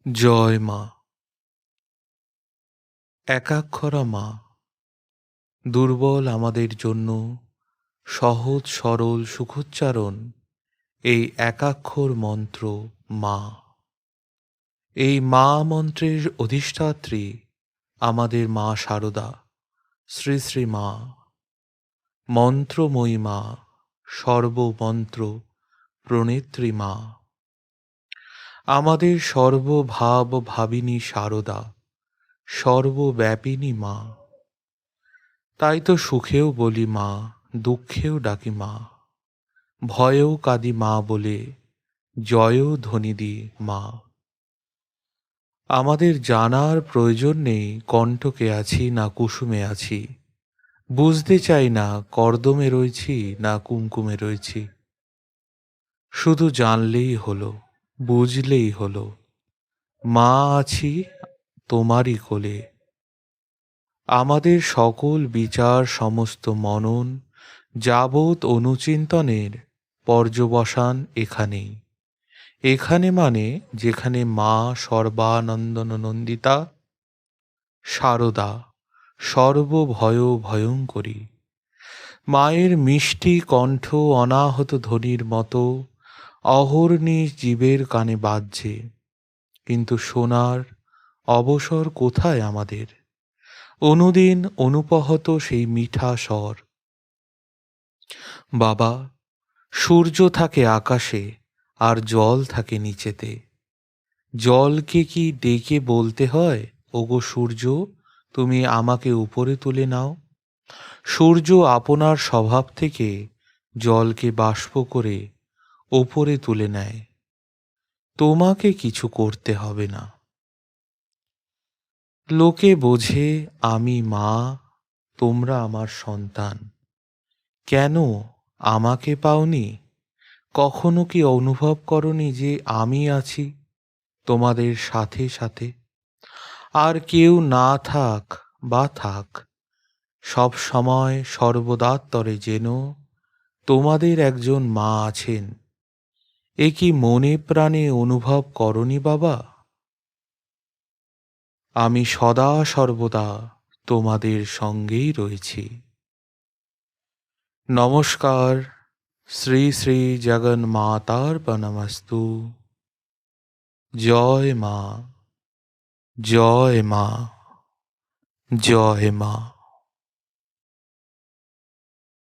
জয় মা। একাক্ষরা মা, দুর্বল আমাদের জন্য সহজ সরল সুখোচ্চারণ এই একাক্ষর মন্ত্র মা। এই মা মন্ত্রের অধিষ্ঠাত্রী আমাদের মা শারদা, শ্রী শ্রী মা, মন্ত্রময়ী মা, সর্বমন্ত্র প্রণেত্রী মা, আমাদের সর্বভাব ভাবিনী শারদা, সর্বব্যাপিনী মা। তাই তো সুখেও বলি মা, দুঃখেও ডাকি মা, ভয়েও কাঁদি মা বলে, জয়েও ধ্বনি দিই মা। আমাদের জানার প্রয়োজন নেই কণ্টকে আছি না কুসুমে আছি, বুঝতে চাই না কর্দমে রয়েছি না কুমকুমে রয়েছি। শুধু জানলেই হলো, বুঝলেই হলো, মা আছি তোমারই কোলে। আমাদের সকল বিচার সমস্ত মনন যাবৎ অনুচিন্তনের পর্যবসান এখানেই। এখানে মানে যেখানে মা সর্বানন্দন নন্দিতা, শারদা, সর্বভয় ভয়ঙ্করী। মায়ের মিষ্টি কণ্ঠ অনাহত ধ্বনির মতো অহর্নিশ জীবের কানে বাজছে, কিন্তু শোনার অবসর কোথায় আমাদের? অনুদিন অনুপহত সেই মিঠা স্বর। বাবা, সূর্য থাকে আকাশে আর জল থাকে নিচেতে। জলকে কি ডেকে বলতে হয়, ওগো সূর্য তুমি আমাকে উপরে তুলে নাও? সূর্য আপনার স্বভাব থেকে জলকে বাষ্প করে ওপরে তুলে নেয়। তোমাকে কিছু করতে হবে না। লোকে বোঝে আমি মা, তোমরা আমার সন্তান। কেন আমাকে পাওনি? কখনো কি অনুভব করনি যে আমি আছি তোমাদের সাথে সাথে? আর কেউ না থাক বা থাক, সব সময় সর্বদাত্তরে যেন তোমাদের একজন মা আছেন। এ কি মনে প্রাণে অনুভব করনি বাবা? আমি সদা সর্বদা তোমাদের সঙ্গেই রয়েছি। নমস্কার। শ্রী শ্রী জগন্মাতার্পণমস্তু। জয় মা, জয় মা, জয় মা।